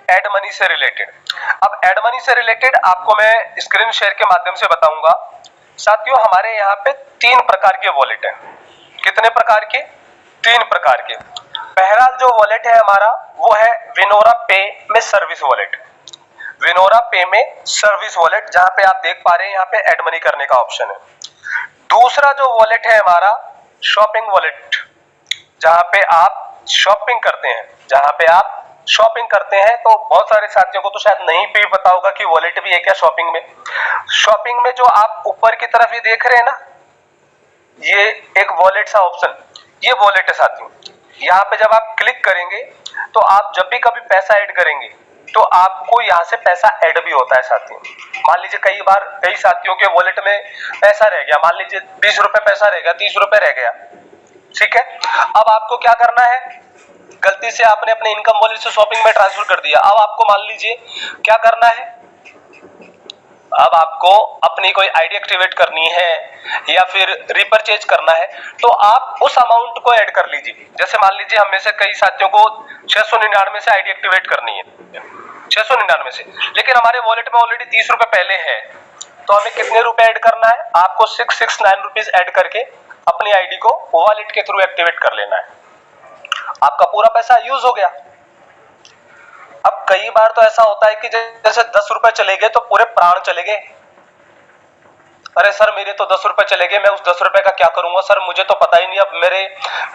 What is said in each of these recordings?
Add money से related. अब add money से रिलेटेड आपको मैं स्क्रीन शेयर के माध्यम से बताऊंगा। साथियों, हमारे यहाँ पे 3 प्रकार के वॉलेट हैं। कितने प्रकार के? 3 प्रकार के। पहला जो वॉलेट है हमारा वो है विनोरा पे में सर्विस वॉलेट। विनोरा पे में सर्विस वॉलेट, जहां पे आप देख पा रहे हैं यहाँ पे एड मनी करने का ऑप्शन है। दूसरा जो वॉलेट है हमारा शॉपिंग वॉलेट, जहां पे आप शॉपिंग करते हैं। जहां पे आप शॉपिंग करते हैं तो बहुत सारे साथियों को तो शायद नहीं भी पता होगा कि वॉलेट भी है क्या शॉपिंग में। शॉपिंग में जो आप ऊपर की तरफ ये देख रहे हैं ना, ये एक वॉलेट सा ऑप्शन, ये वॉलेट है साथियों। यहाँ पे जब आप क्लिक करेंगे तो आप जब भी कभी पैसा ऐड करेंगे तो आपको यहाँ से पैसा ऐड भी होता है साथियों। मान लीजिए कई बार कई साथियों के वॉलेट में पैसा रह गया, मान लीजिए 20 रुपए पैसा रह गया, 30 रुपए रह गया, ठीक है। अब आपको क्या करना है, गलती से आपने अपने इनकम वॉलेट से शॉपिंग में ट्रांसफर कर दिया। अब आपको मान लीजिए क्या करना है, अब आपको अपनी कोई आईडी एक्टिवेट करनी है या फिर रिपरचेज करना है, तो आप उस अमाउंट को ऐड कर लीजिए। जैसे मान लीजिए हम में से कई साथियों को 699 से आईडी एक्टिवेट करनी है, 699 से, लेकिन हमारे वॉलेट में ऑलरेडी 30 रुपए पहले है, तो हमें कितने रुपए ऐड करना है? आपको 669 रुपीज ऐड करके अपनी आईडी को वॉलेट के थ्रू एक्टिवेट कर लेना है। आपका पूरा पैसा यूज हो गया। अब कई बार तो ऐसा होता है कि जैसे 10 रुपए चले गए तो पूरे प्राण चले गए। अरे सर मेरे तो 10 रुपए चले गए, मैं उस 10 रुपए का क्या करूंगा सर, मुझे तो पता ही नहीं। अब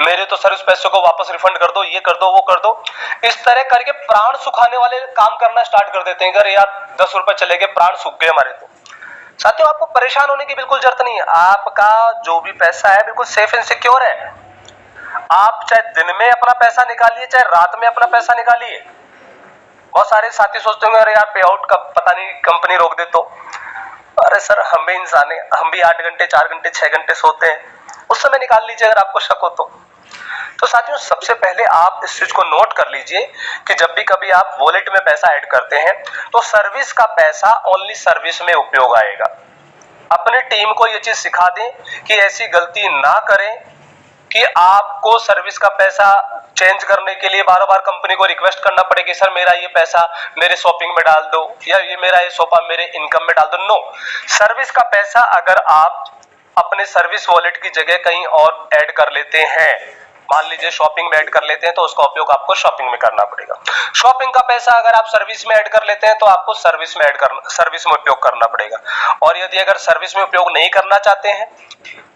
मेरे तो सर उस पैसे को वापस रिफंड कर दो, ये कर दो, वो कर दो। इस तरह करके प्राण सुखाने वाले काम करना स्टार्ट कर देते हैं। अरे यार 10 रुपए चले गए, प्राण सूख गए हमारे। तो साथियों, आपको परेशान होने की बिल्कुल जरूरत नहीं है। आपका जो भी पैसा है बिल्कुल सेफ एंड सिक्योर है। आप चाहे दिन में अपना पैसा निकालिए, चाहे रात में अपना पैसा निकालिए। बहुत सारे साथी सोचते होंगे अरे यार पे आउट कब पता नहीं कंपनी रोक दे तो। अरे सर हम भी इंसान है, हम भी 8 घंटे 4 घंटे 6 घंटे सोते हैं, उस समय निकाल लीजिए अगर आपको शक हो तो साथियों, सबसे पहले आप इस चीज को नोट कर लीजिए कि जब भी कभी आप वॉलेट में पैसा ऐड करते हैं तो सर्विस का पैसा ओनली सर्विस में उपयोग आएगा। अपनी टीम को यह चीज सिखा दें कि ऐसी गलती ना करें कि आपको सर्विस का पैसा चेंज करने के लिए बार बार कंपनी को रिक्वेस्ट करना पड़े कि सर मेरा ये पैसा मेरे शॉपिंग में डाल दो, या ये मेरा ये सोफा मेरे इनकम में डाल दो। नो, सर्विस का पैसा अगर आप अपने सर्विस वॉलेट की जगह कहीं और ऐड कर लेते हैं, मान लीजिए शॉपिंग में ऐड कर लेते हैं, तो उसका उपयोग आपको शॉपिंग में करना पड़ेगा। शॉपिंग का पैसा अगर आप सर्विस में ऐड कर लेते हैं तो आपको सर्विस में उपयोग करना पड़ेगा। और यदि अगर सर्विस में उपयोग नहीं करना चाहते हैं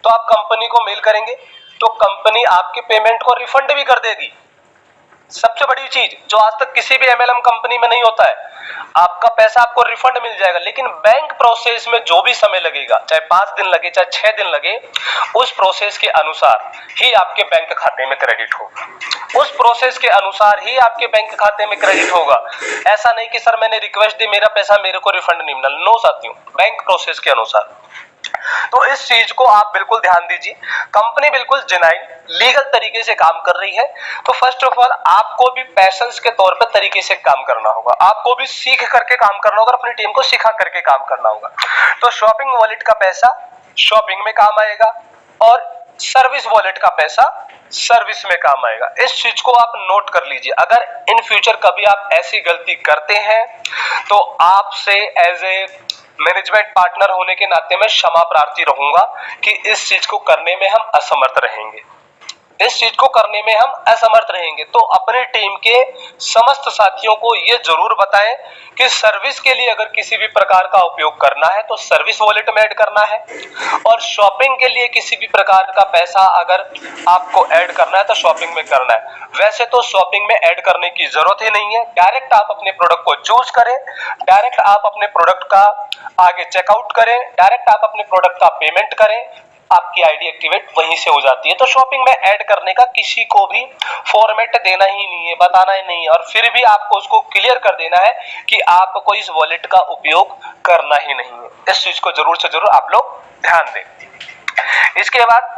तो आप कंपनी को मेल करेंगे तो कंपनी आपके पेमेंट को रिफंड भी कर देगी। सबसे बड़ी चीज जो आज तक किसी भी एमएलएम कंपनी में नहीं होता है, आपका पैसा आपको रिफंड मिल जाएगा, लेकिन बैंक प्रोसेस में जो भी समय लगेगा, चाहे 5 दिन लगे चाहे 6 दिन लगे, उस प्रोसेस के अनुसार ही आपके बैंक खाते में क्रेडिट होगा। उस प्रोसेस के अनुसार ही आपके बैंक खाते में क्रेडिट होगा। ऐसा नहीं कि सर मैंने रिक्वेस्ट दी मेरा पैसा मेरे को रिफंड नहीं मिला। नो साथियों, बैंक प्रोसेस के अनुसार। तो इस चीज को आप बिल्कुल ध्यान दीजिए। कंपनी बिल्कुल जेन्युइन लीगल तरीके से काम कर रही है, तो फर्स्ट ऑफ ऑल आपको भी पैशंस के तौर पे तरीके से काम करना होगा, आपको भी सीख करके काम करना होगा, अपनी टीम को सिखा करके काम करना होगा। तो शॉपिंग वॉलेट का पैसा शॉपिंग में काम आएगा और सर्विस वॉलेट का पैसा सर्विस में काम आएगा। इस चीज को आप नोट कर लीजिए। अगर इन फ्यूचर कभी आप ऐसी गलती करते हैं तो आपसे एज ए मैनेजमेंट पार्टनर होने के नाते मैं क्षमा प्रार्थी रहूंगा कि इस चीज को करने में हम असमर्थ रहेंगे। इस चीज को करने में हम असमर्थ रहेंगे। तो अपने टीम के समस्त साथियों को ये जरूर बताएं कि सर्विस के लिए अगर किसी भी प्रकार का उपयोग करना है तो सर्विस वॉलेट में ऐड करना है, और शॉपिंग के लिए किसी भी प्रकार का पैसा अगर आपको ऐड करना है तो शॉपिंग में करना है। वैसे तो शॉपिंग में ऐड करने की जरूरत ही नहीं है, डायरेक्ट आप अपने प्रोडक्ट को चूज करें, डायरेक्ट आप अपने प्रोडक्ट का आगे चेकआउट करें, डायरेक्ट आप अपने प्रोडक्ट का पेमेंट करें, आपकी आईडी एक्टिवेट वहीं से हो जाती है। तो शॉपिंग में ऐड करने का किसी को भी फॉर्मेट देना ही नहीं है, बताना ही नहीं है, और फिर भी आपको उसको क्लियर कर देना है कि आपको इस वॉलेट का उपयोग करना ही नहीं है। इस चीज को जरूर से जरूर आप लोग ध्यान दें। इसके बाद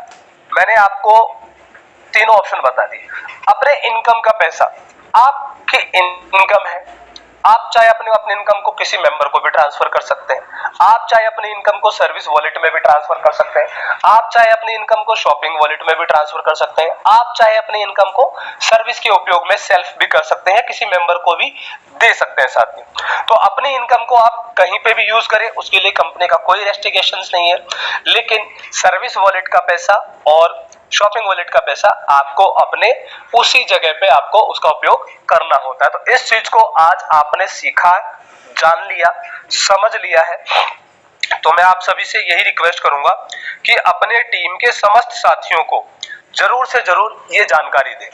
मैंने आपको तीनों ऑप्शन बता दिए। अपने इनकम का पैसा, आपकी इनकम है, आप चाहे अपने इनकम को किसी मेंबर को भी ट्रांसफर कर सकते हैं, आप चाहे अपनी इनकम को सर्विस वॉलेट में भी ट्रांसफर कर सकते हैं, आप चाहे अपनी इनकम को शॉपिंग वॉलेट में भी ट्रांसफर कर सकते हैं, आप चाहे अपनी इनकम को सर्विस के उपयोग में सेल्फ भी कर सकते हैं, किसी मेंबर को भी दे सकते हैं साथ में। तो अपनी इनकम को आप कहीं पे भी यूज करें, उसके लिए कंपनी का कोई रेस्ट्रिक्शंस नहीं है, लेकिन सर्विस वॉलेट का पैसा और शॉपिंग वॉलेट का पैसा आपको अपने उसी जगह पे आपको उसका उपयोग करना होता है। तो इस चीज को आज आपने सीखा, जान लिया, समझ लिया है, तो मैं आप सभी से यही रिक्वेस्ट करूंगा कि अपने टीम के समस्त साथियों को जरूर से जरूर ये जानकारी दें।